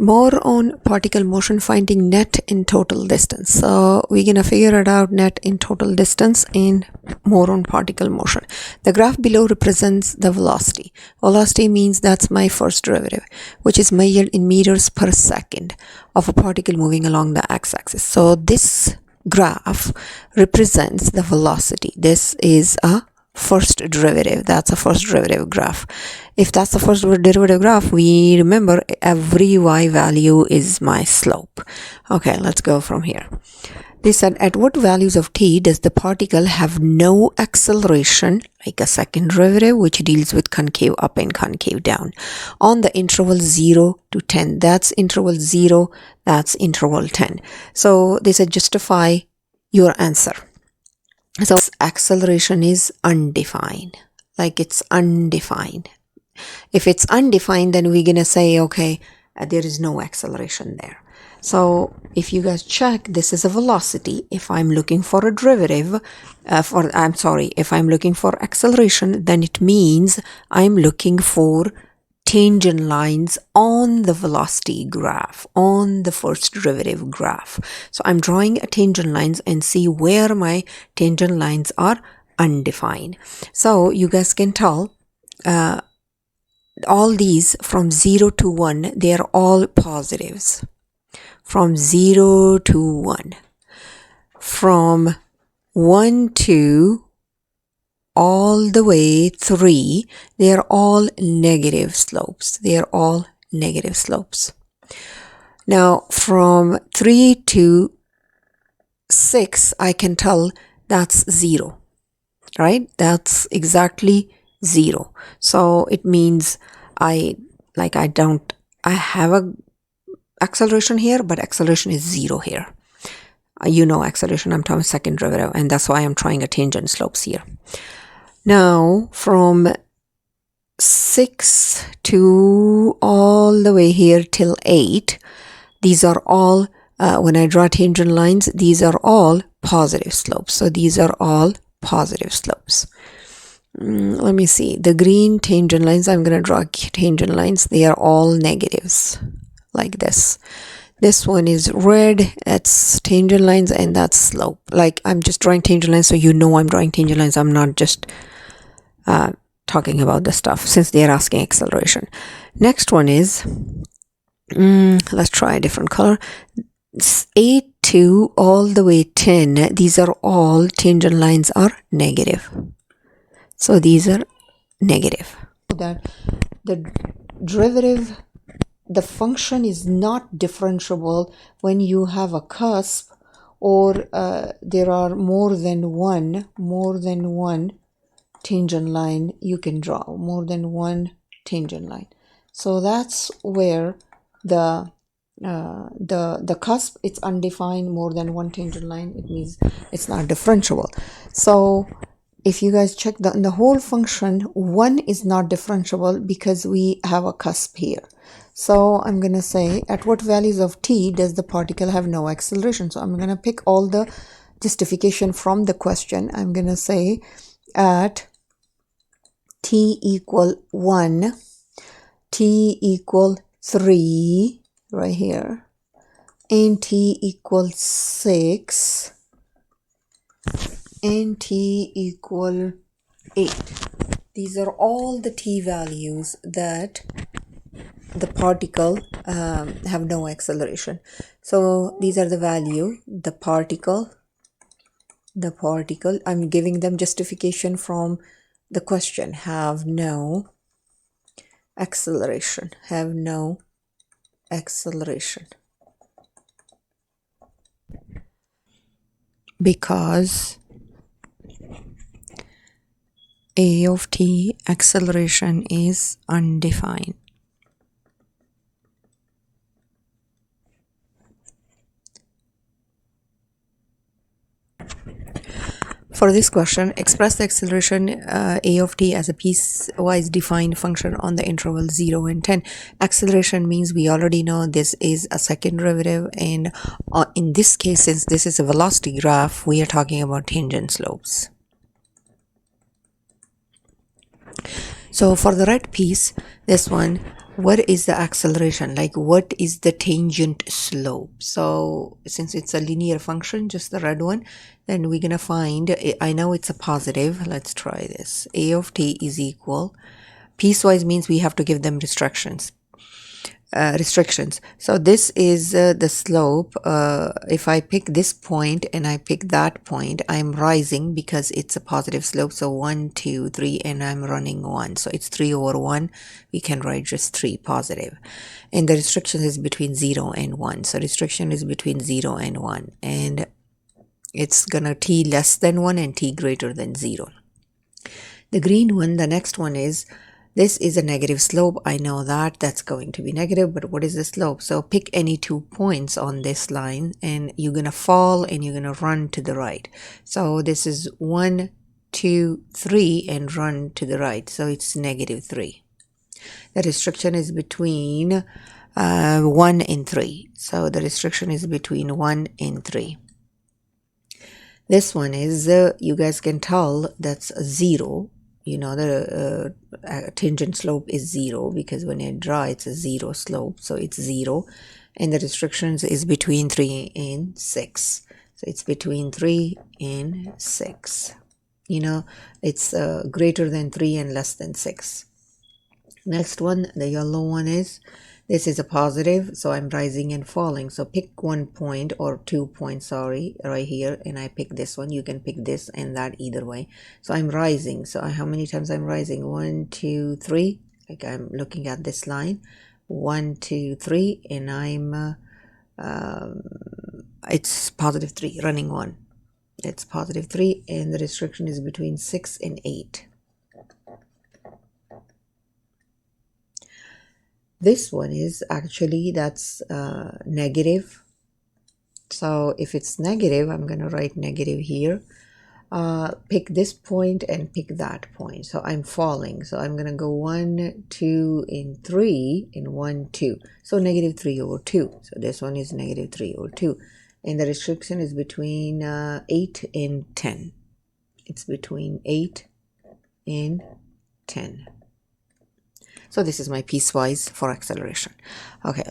More on particle motion, finding net in total distance. So we're gonna figure it out, net in total distance, and more on particle motion. The graph below represents the velocity. Velocity means that's my first derivative, which is measured in meters per second of a particle moving along the x-axis. So this graph represents the velocity. This is a first derivative. That's a first derivative graph. If that's the first derivative graph, we remember every y value is my slope. Okay, let's go from here. They said, at what values of t does the particle have no acceleration, like a second derivative, which deals with concave up and concave down, on the interval 0 to 10. That's interval 0, that's interval 10. So they said, justify your answer. So acceleration is undefined, like it's undefined. If it's undefined, then we're gonna say, okay, there is no acceleration there. So if you guys check, this is a velocity. If I'm looking for a derivative, if I'm looking for acceleration, then it means I'm looking for tangent lines on the velocity graph, on the first derivative graph. So I'm drawing a tangent lines and see where my tangent lines are undefined. So you guys can tell all these from 0 to 1, they are all positives. From 0 to 1. From 1 to all the way 3, they are all negative slopes. They are all negative slopes. Now from 3 to 6, I can tell that's 0, right? That's exactly 0. So it means I have a acceleration here, but acceleration is 0 here. You know acceleration, I'm talking second derivative, and that's why I'm trying a tangent slopes here. Now from 6 to all the way here till 8, these are all, when I draw tangent lines, these are all positive slopes. So these are all positive slopes. Let me see, the green tangent lines, I'm going to draw tangent lines, they are all negatives, like this. This one is red, that's tangent lines, and that's slope. Like I'm just drawing tangent lines, so you know I'm drawing tangent lines. I'm not just talking about the stuff, since they're asking acceleration. Next one is, let's try a different color. 8 to all the way 10, these are all tangent lines are negative. So these are negative. That the derivative, the function is not differentiable when you have a cusp, or there are more than one tangent line you can draw, more than one tangent line. So that's where the cusp, it's undefined, more than one tangent line, it means it's not differentiable. So if you guys check the whole function, 1 is not differentiable because we have a cusp here. So I'm going to say, at what values of t does the particle have no acceleration? So I'm going to pick all the justification from the question. I'm going to say at t equal 1, t equal 3, right here, and t equal 6, and t equal 8. These are all the t values that the particle have no acceleration. So these are the value, the particle, I'm giving them justification from the question, have no acceleration, have no acceleration. Because a of t acceleration is undefined. For this question, express the acceleration a of t as a piecewise defined function on the interval 0 and 10. Acceleration means we already know this is a second derivative, and in this case, since this is a velocity graph, we are talking about tangent slopes. So for the red piece, this one, what is the acceleration? Like, what is the tangent slope? So since it's a linear function, just the red one, then we're gonna find, I know it's a positive. Let's try this. A of t is equal, piecewise means we have to give them restrictions. So this is the slope. If I pick this point and I pick that point, I'm rising because it's a positive slope. So 1, 2, 3, and I'm running 1. So it's 3 over 1. We can write just 3 positive. And the restriction is between 0 and 1. So restriction is between 0 and 1. And it's gonna t less than 1 and t greater than 0. The green one, the next one is, this is a negative slope. I know that that's going to be negative, but what is the slope? So pick any 2 points on this line and you're going to fall and you're going to run to the right. So this is 1, 2, 3 and run to the right. So it's negative 3. The restriction is between 1 and 3. So the restriction is between 1 and 3. This one is, you guys can tell that's a 0. You know, the tangent slope is 0 because when I draw, it's a 0 slope. So it's 0. And the restrictions is between 3 and 6. So it's between 3 and 6. You know, it's greater than 3 and less than 6. Next one, the yellow one is, this is a positive, so I'm rising and falling. So pick 1 point or 2 points, sorry, right here, and I pick this one. You can pick this and that either way. So I'm rising. So how many times I'm rising? 1, 2, 3. Like I'm looking at this line. 1, 2, 3, and I'm it's positive 3, running 1. It's positive 3, and the restriction is between 6 and 8. This one is actually, that's negative. So if it's negative, I'm going to write negative here. Pick this point and pick that point. So I'm falling. So I'm going to go 1, 2, and 3, and 1, 2. So negative 3 over 2. So this one is negative 3 over 2. And the restriction is between 8 and 10. It's between 8 and 10. So this is my piecewise for acceleration. Okay,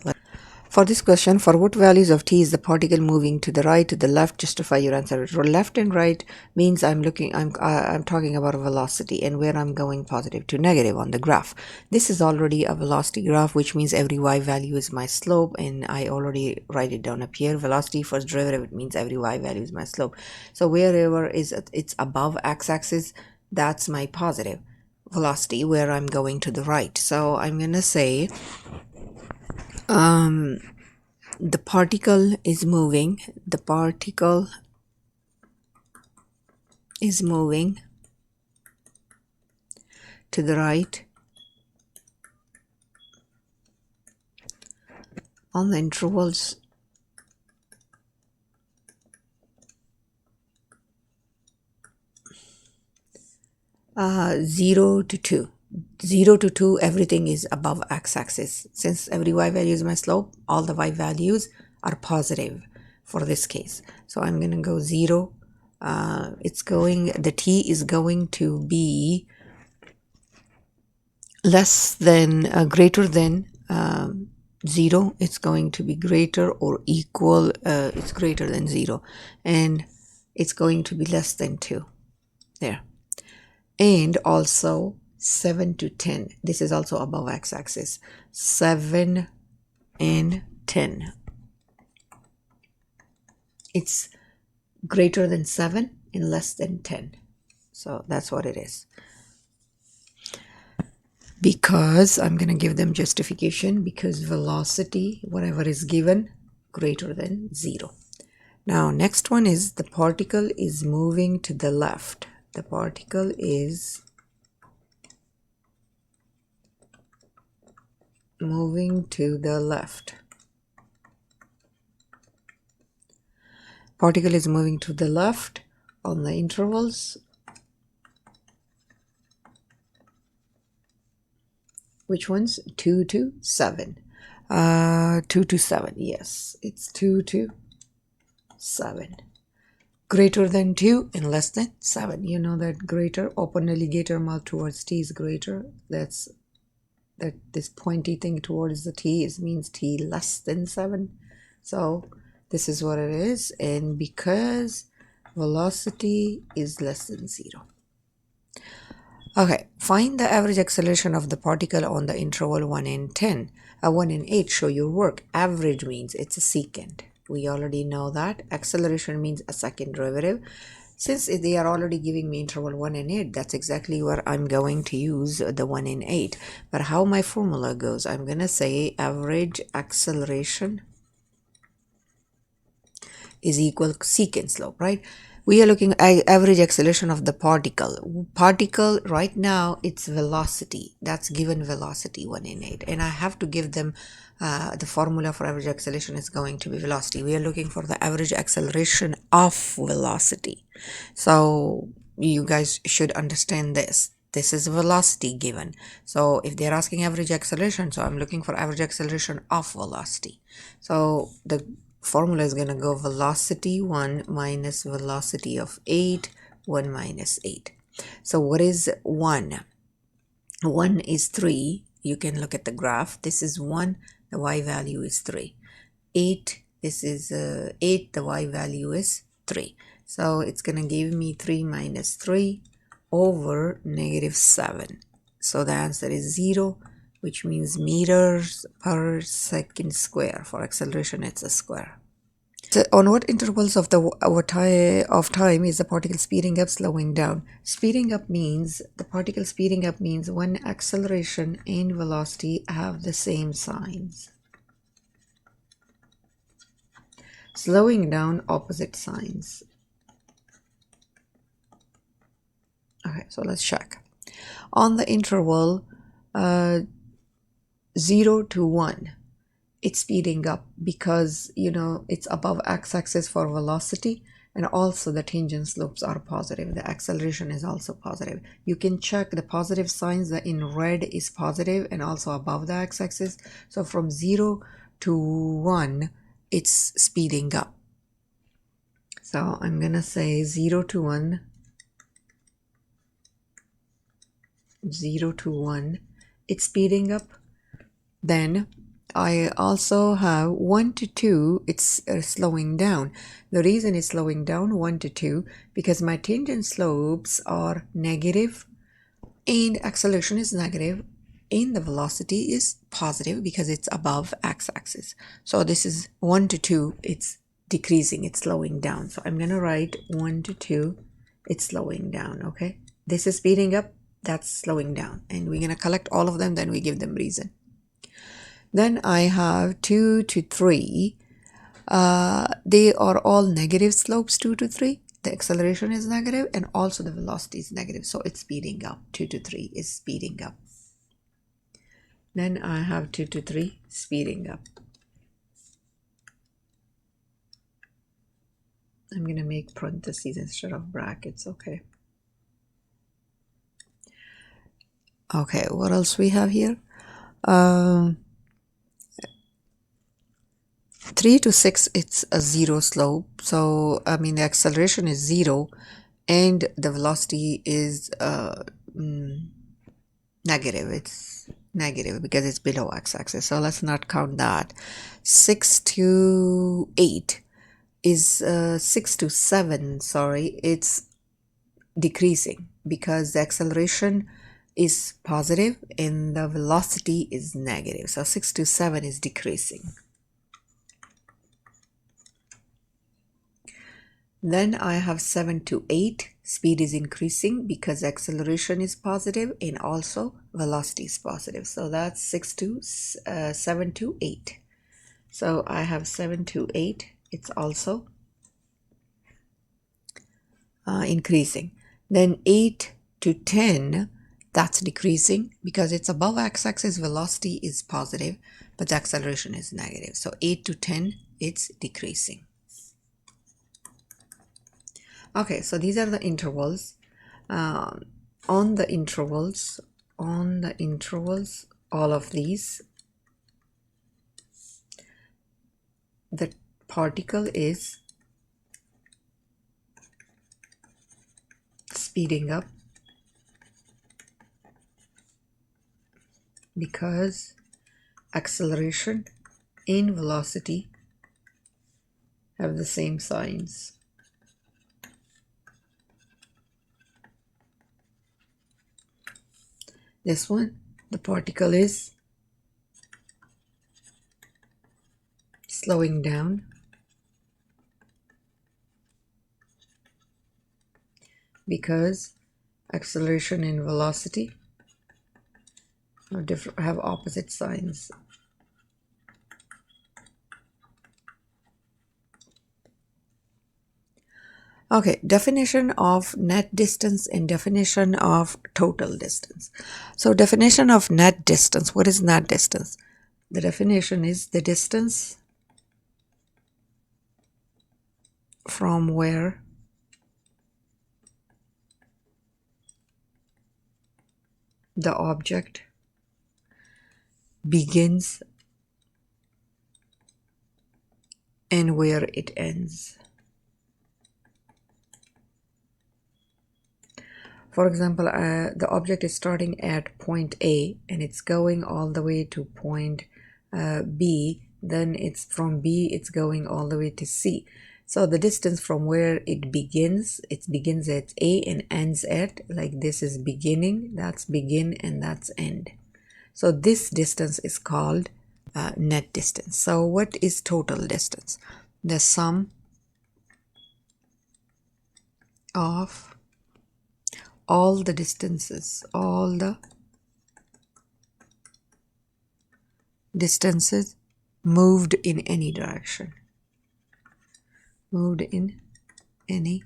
for this question, for what values of t is the particle moving to the right, to the left? Justify your answer. Left and right means I'm talking about a velocity and where I'm going positive to negative on the graph. This is already a velocity graph, which means every y value is my slope, and I already write it down up here. Velocity first derivative, it means every y value is my slope. So wherever it's above x-axis, that's my positive velocity, where I'm going to the right. So I'm gonna say the particle is moving to the right on the intervals 0 to 2. 0 to 2, everything is above x-axis. Since every y value is my slope, all the y values are positive for this case. So I'm going to go 0. The t is going to be less than, greater than 0. It's going to be greater or equal, it's greater than 0. And it's going to be less than 2. There. And also 7 to 10. This is also above x-axis. 7 and 10. It's greater than 7 and less than 10. So that's what it is. Because I'm going to give them justification, because velocity, whatever is given, greater than 0. Now, next one is the particle is moving to the left. The particle is moving to the left. Particle is moving to the left on the intervals. Which ones? 2 to 7. 2 to 7. Yes, it's 2 to 7. Greater than 2 and less than 7. You know that greater, open alligator mouth towards t is greater. That's that this pointy thing towards the t means t less than 7. So this is what it is, and because velocity is less than 0. Okay, find the average acceleration of the particle on the interval 1 and 10. 1 and 8 show your work. Average means it's a secant. We already know that. Acceleration means a second derivative. Since they are already giving me interval 1 and 8, that's exactly where I'm going to use the 1 and 8. But how my formula goes, I'm going to say average acceleration is equal secant slope, right? We are looking at average acceleration of the particle. Particle right now, it's velocity. That's given velocity 1 and 8. And I have to give them the formula for average acceleration is going to be velocity. We are looking for the average acceleration of velocity. So you guys should understand this. This is velocity given. So if they're asking average acceleration, so I'm looking for average acceleration of velocity. So the formula is going to go velocity 1 minus velocity of 8, 1 minus 8. So what is 1? 1 is 3. You can look at the graph. This is 1. The y value is 3. 8. This is 8. The y value is 3. So it's going to give me 3 minus 3 over negative 7. So the answer is 0, which means meters per second square. For acceleration, it's a square. So on what intervals of time is the particle speeding up, slowing down? Speeding up means the particle speeding up means when acceleration and velocity have the same signs. Slowing down, opposite signs. Okay, so let's check. On the interval 0 to 1, it's speeding up because, you know, it's above x-axis for velocity, and also the tangent slopes are positive. The acceleration is also positive. You can check the positive signs. That in red is positive and also above the x-axis. So from 0 to 1, it's speeding up. So I'm gonna say 0 to 1, 0 to 1, it's speeding up. Then I also have 1 to 2, it's slowing down. The reason it's slowing down 1 to 2 because my tangent slopes are negative and acceleration is negative and the velocity is positive because it's above x-axis. So this is 1 to 2, it's decreasing, it's slowing down. So I'm going to write 1 to 2, it's slowing down, okay? This is speeding up, that's slowing down. And we're going to collect all of them, then we give them reason. Then I have 2 to 3. They are all negative slopes, 2 to 3. The acceleration is negative and also the velocity is negative. So it's speeding up. 2 to 3 is speeding up. Then I have 2 to 3 speeding up. I'm going to make parentheses instead of brackets, okay? Okay, what else we have here? 3 to 6, it's a 0 slope. So, I mean, the acceleration is 0 and the velocity is negative. It's negative because it's below x-axis. So let's not count that. 6 to 8 is 6 to 7, sorry, it's decreasing because the acceleration is positive and the velocity is negative. So 6 to 7 is decreasing. Then I have 7 to 8, speed is increasing because acceleration is positive and also velocity is positive. So that's 7 to 8. So I have 7 to 8, it's also increasing. Then 8 to 10, that's decreasing because it's above x-axis, velocity is positive, but the acceleration is negative. So 8 to 10, it's decreasing. Okay, so these are the intervals. On the intervals, all of these, the particle is speeding up because acceleration and velocity have the same signs. This one, the particle is slowing down because acceleration and velocity have opposite signs. Okay, definition of net distance and definition of total distance. So definition of net distance, what is net distance? The definition is the distance from where the object begins and where it ends. For example, the object is starting at point A and it's going all the way to point B. Then it's from B, it's going all the way to C. So the distance from where it begins at A and ends at, like this is beginning, that's begin, and that's end. So this distance is called net distance. So what is total distance? The sum of all the distances, moved in any direction. Moved in any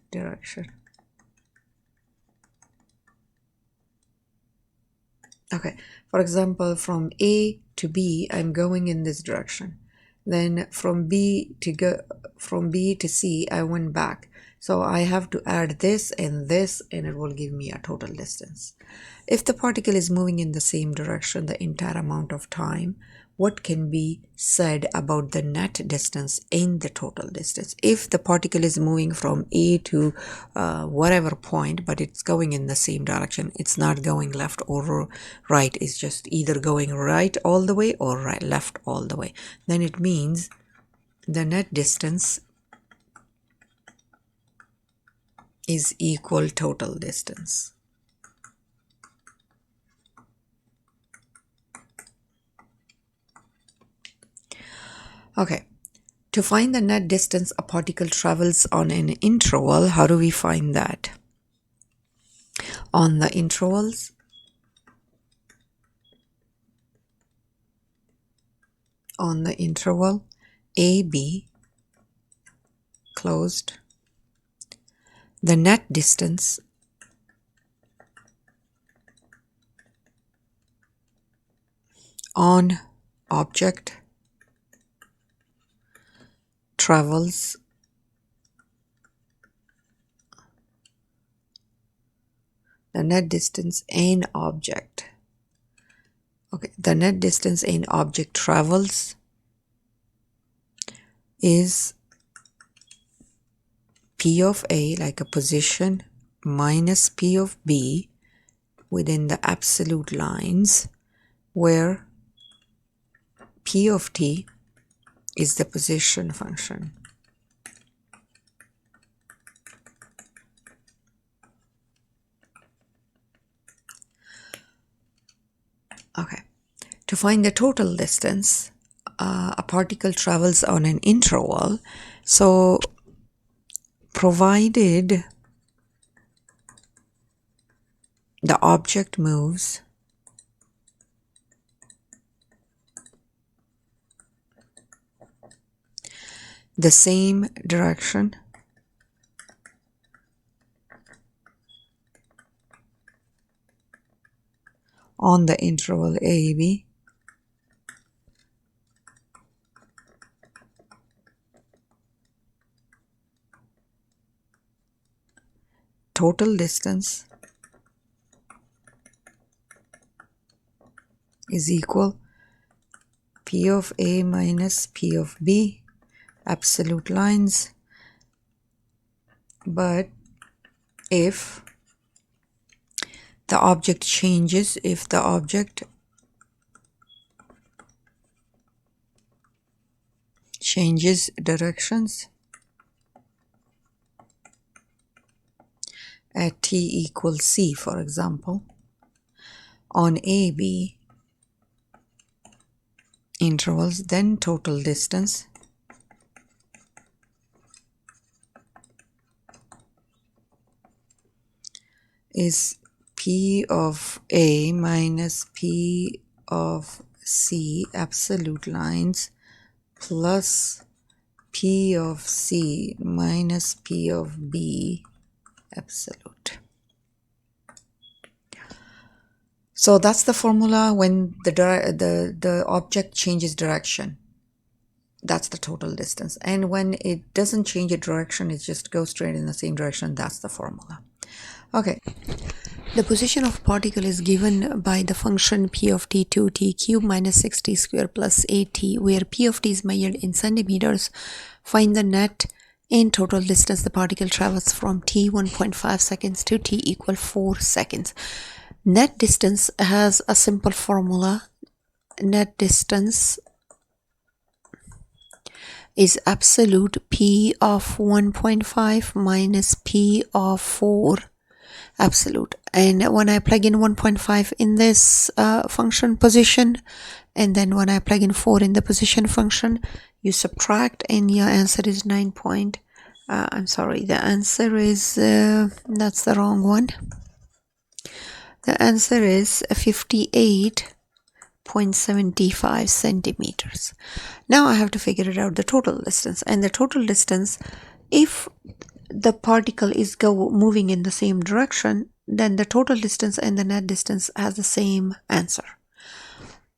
direction. Okay, for example, from A to B, I'm going in this direction. Then from B to C, I went back. So I have to add this, and it will give me a total distance. If the particle is moving in the same direction the entire amount of time, what can be said about the net distance and the total distance? If the particle is moving from A to whatever point, but it's going in the same direction, it's not going left or right, it's just either going right all the way or left all the way, then it means the net distance is equal total distance. Okay, to find the net distance a particle travels on an interval, how do we find that? On the intervals, on the interval AB closed, the net distance on object travels the net distance in object. Okay, the net distance in object travels is P of A, like a position, minus P of B within the absolute lines, where P of T is the position function. Okay, to find the total distance, a particle travels on an interval. So provided the object moves the same direction on the interval AB, total distance is equal P of A minus P of B, absolute lines. But if the object changes, if the object changes directions at t equals c, for example, on AB intervals, then total distance is P of A minus P of C absolute lines plus P of C minus P of B absolute. So that's the formula when the object changes direction. That's the total distance. And when it doesn't change its direction, it just goes straight in the same direction, that's the formula. Okay. The position of particle is given by the function p of t 2t cubed minus 6t squared plus 8t, where p of t is measured in centimeters. Find the net in total distance the particle travels from t 1.5 seconds to t equal 4 seconds. Net distance has a simple formula. Net distance is absolute p of 1.5 minus p of 4 absolute. And when I plug in 1.5 in this function position, and then when I plug in 4 in the position function, you subtract and your answer is 9 point. I'm sorry, the answer is, that's the wrong one. The answer is 58.75 centimeters. Now I have to figure it out, the total distance. And the total distance, if the particle is moving in the same direction, then the total distance and the net distance has the same answer.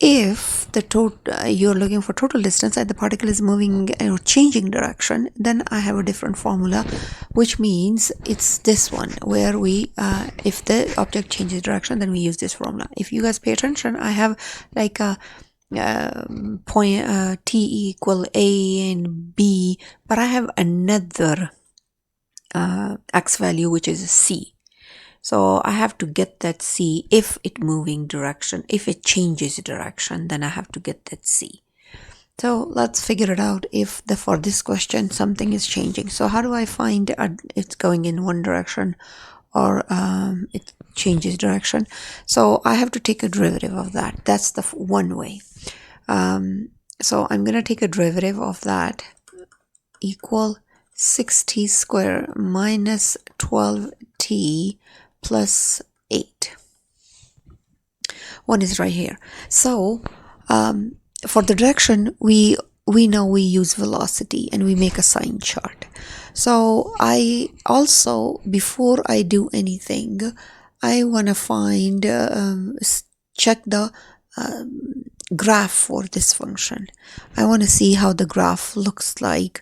If the you're looking for total distance and the particle is moving or changing direction, then I have a different formula, which means it's this one where we if the object changes direction, then we use this formula. If you guys pay attention, I have like a point t equal a and b, but I have another x value which is c. So I have to get that c if it moving direction. If it changes direction, then I have to get that c. So let's figure it out. If for this question something is changing, so how do I find it's going in one direction or it changes direction? So I have to take a derivative of that. That's the one way. So I'm going to take a derivative of that equal 6t squared minus 12t plus 8. One is right here. So for the direction, we know we use velocity and we make a sign chart. So I also, before I do anything, I want to find check the graph for this function. I want to see how the graph looks like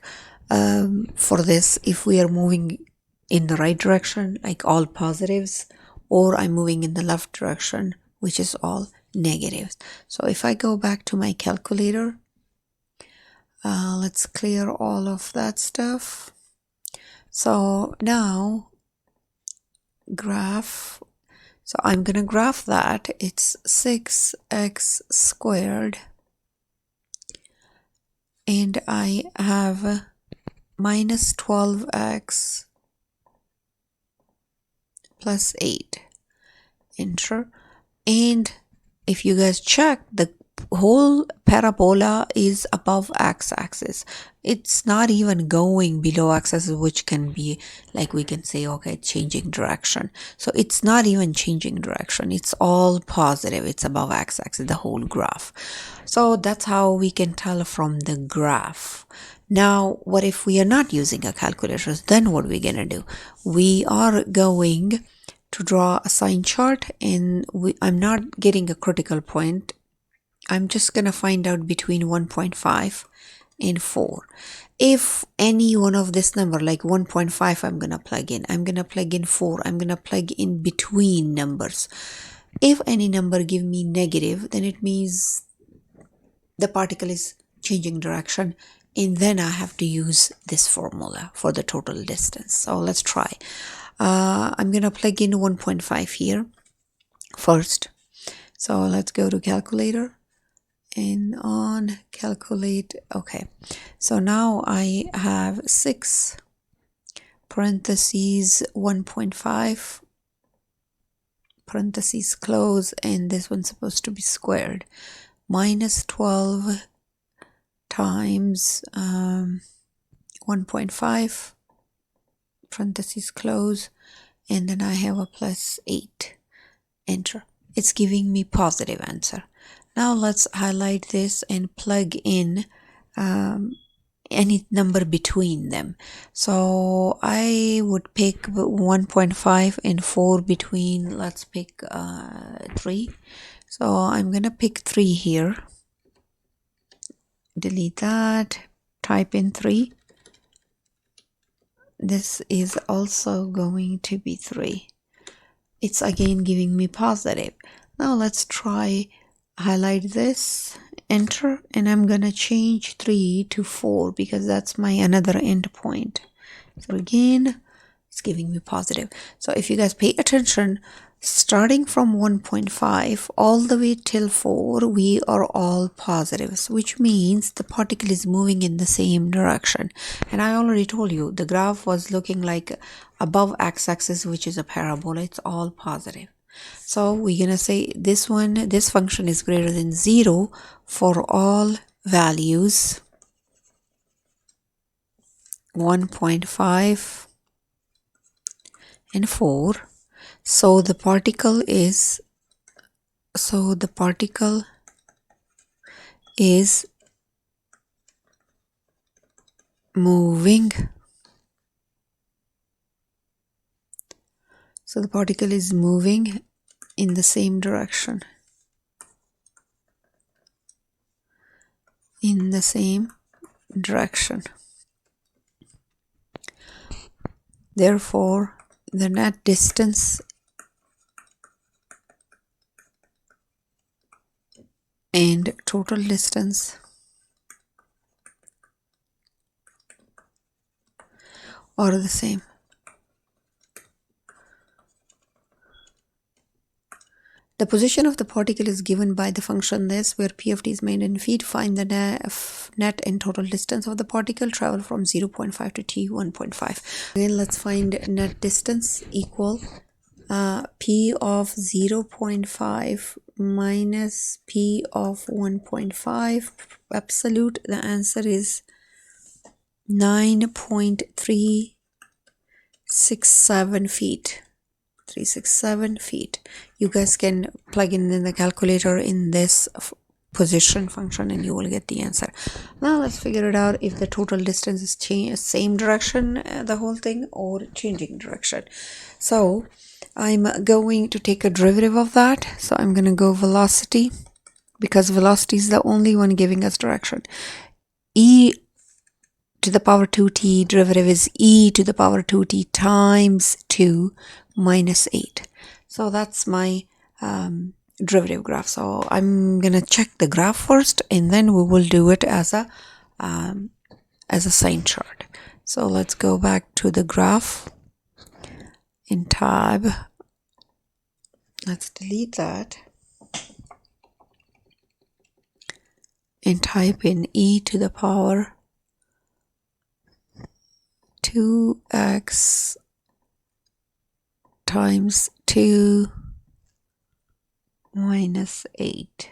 for this, if we are moving in the right direction, like all positives, or I'm moving in the left direction, which is all negatives. So if I go back to my calculator, let's clear all of that stuff. So now graph, so I'm gonna graph that. It's 6x squared, and I have minus 12x plus 8. Enter. And if you guys check, the whole parabola is above x-axis. It's not even going below x-axis, which can be like, we can say, okay, changing direction. So it's not even changing direction. It's all positive. It's above x-axis, the whole graph. So that's how we can tell from the graph. Now, what if we are not using a calculator? Then what are we gonna do? We are going to draw a sign chart, and I'm not getting a critical point. I'm just gonna find out between 1.5 and 4. If any one of this number, like 1.5, I'm gonna plug in. I'm gonna plug in 4. I'm gonna plug in between numbers. If any number give me negative, then it means the particle is changing direction, and then I have to use this formula for the total distance. So let's try. I'm gonna plug in 1.5 here. first. So let's go to calculator and on calculate. Okay, so now I have 6 parentheses 1.5 parentheses close, and this one's supposed to be squared, minus 12 times 1.5 parentheses close, and then I have a plus 8. Enter. It's giving me positive answer. Now let's highlight this and plug in any number between them. So I would pick 1.5 and 4 between, let's pick 3. So I'm gonna pick 3 here. Delete that, type in 3. This is also going to be 3. It's again giving me positive. Now let's try highlight this, enter, and I'm gonna change 3 to 4 because that's my another endpoint. So again, it's giving me positive. So if you guys pay attention, starting from 1.5 all the way till 4, we are all positives, which means the particle is moving in the same direction. And I already told you the graph was looking like above x-axis, which is a parabola. It's all positive. So we're gonna say this function is greater than 0 for all values 1.5 and 4. So the particle is moving. So the particle is moving in the same direction. Therefore, the net distance and total distance are the same. The position of the particle is given by the function this, where p of t is made in feet. Find the net and total distance of the particle travel from 0.5 to t 1.5. Again, let's find net distance equal p of 0.5 minus p of 1.5 absolute. The answer is 9.367 feet. 367 feet. You guys can plug in the calculator in this position function and you will get the answer. Now let's figure it out if the total distance is same direction, the whole thing, or changing direction. So I'm going to take a derivative of that. So I'm going to go velocity, because velocity is the only one giving us direction. E to the power 2t derivative is e to the power 2t times 2 minus 8. So that's my derivative graph. So I'm gonna check the graph first, and then we will do it as a sign chart. So let's go back to the graph in tab. Let's delete that and type in e to the power 2x times 2 minus 8.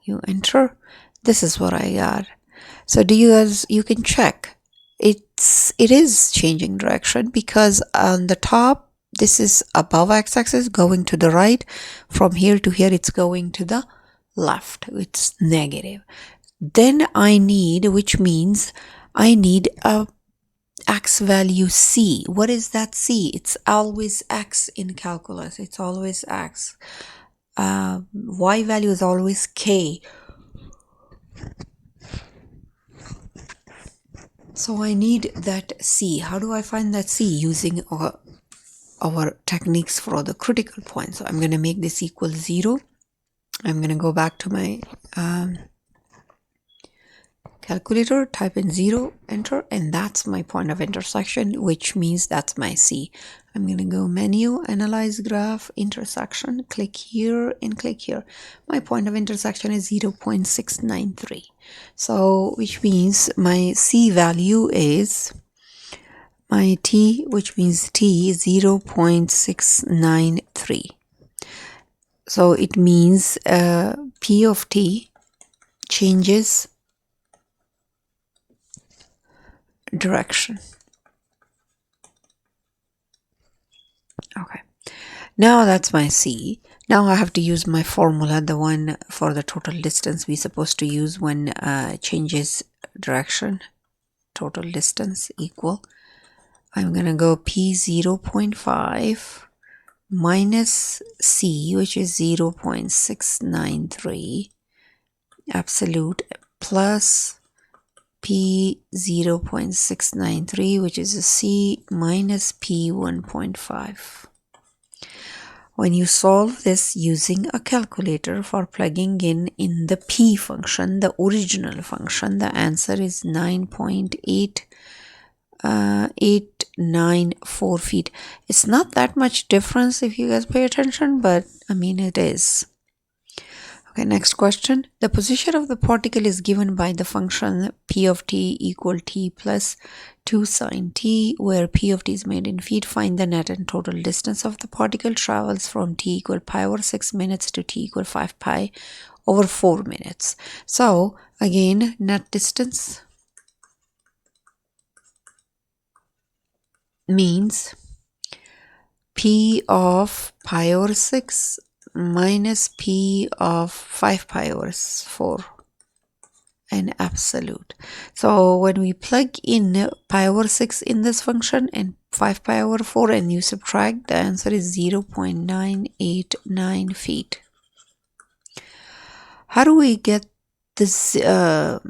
You enter. This is what I got. So you can check. It is changing direction, because on the top this is above x-axis going to the right. From here to here it's going to the left. It's negative. Then which means I need a x value c. What is that c? It's always x in calculus. It's always x. Y value is always k. So I need that c. How do I find that c? Using our techniques for the critical point. So I'm going to make this equal 0. I'm going to go back to my calculator, type in 0, enter, and that's my point of intersection, which means that's my C. I'm going to go menu, analyze graph, intersection, click here and click here. My point of intersection is 0.693. So, which means my C value is my T, which means T, 0.693. So, it means P of T changes direction. Okay, now that's my C. Now I have to use my formula, the one for the total distance we're supposed to use when changes direction. Total distance equal, I'm gonna go P 0.5 minus C, which is 0.693 absolute, plus P 0.693, which is a C, minus P 1.5. When you solve this using a calculator for plugging in the P function, the original function, the answer is 9.894 feet. It's not that much difference if you guys pay attention, but I mean it is. Okay, next question. The position of the particle is given by the function P of t equal t plus 2 sine t, where P of t is made in feet. Find the net and total distance of the particle travels from t equal pi over 6 minutes to t equal 5 pi over 4 minutes. So, again, net distance means P of pi over 6 minus P of 5 pi over 4, an absolute. So when we plug in pi over 6 in this function and 5 pi over 4 and you subtract, the answer is 0.989 feet. How do we get this the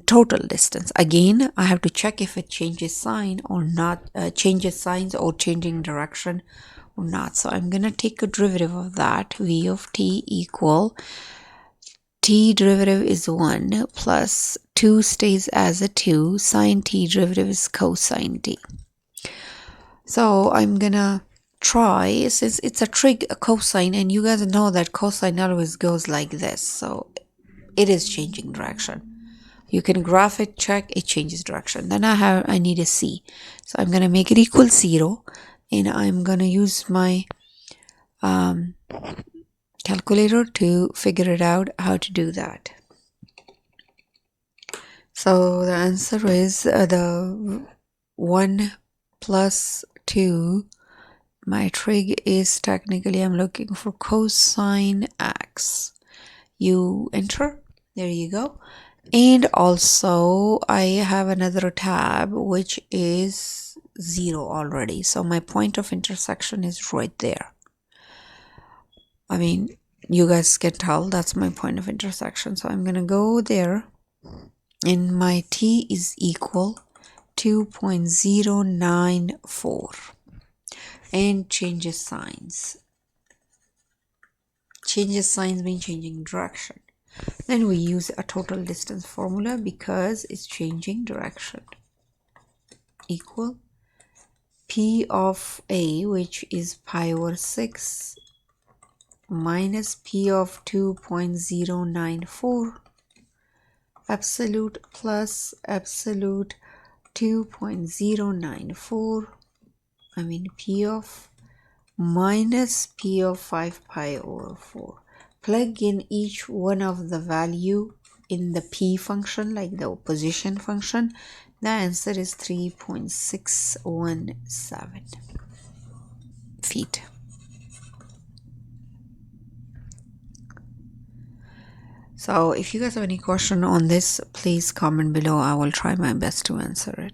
total distance? Again, I have to check if it changes sign or not, changes signs or changing direction or not. So I'm going to take a derivative of that. V of t equal t derivative is 1 plus 2 stays as a 2. Sine t derivative is cosine t. So I'm going to try, since it's a trig cosine, and you guys know that cosine always goes like this. So it is changing direction. You can graph it, check, it changes direction. Then I need a C. So I'm going to make it equal 0. And I'm going to use my calculator to figure it out how to do that. So the answer is the 1 plus 2. My trig is technically, I'm looking for cosine x. You enter. There you go. And also I have another tab which is 0 already. So my point of intersection is right there. I mean, you guys can tell that's my point of intersection. So I'm going to go there and my t is equal 2.094 and changes signs. Changes signs mean changing direction. Then we use a total distance formula because it's changing direction. Equal P of A, which is pi over 6, minus P of 2.094 absolute plus absolute 2.094. I mean P of minus P of 5 pi over 4. Plug in each one of the value in the P function, like the position function. The answer is 3.617 feet. So if you guys have any question on this, please comment below. I will try my best to answer it.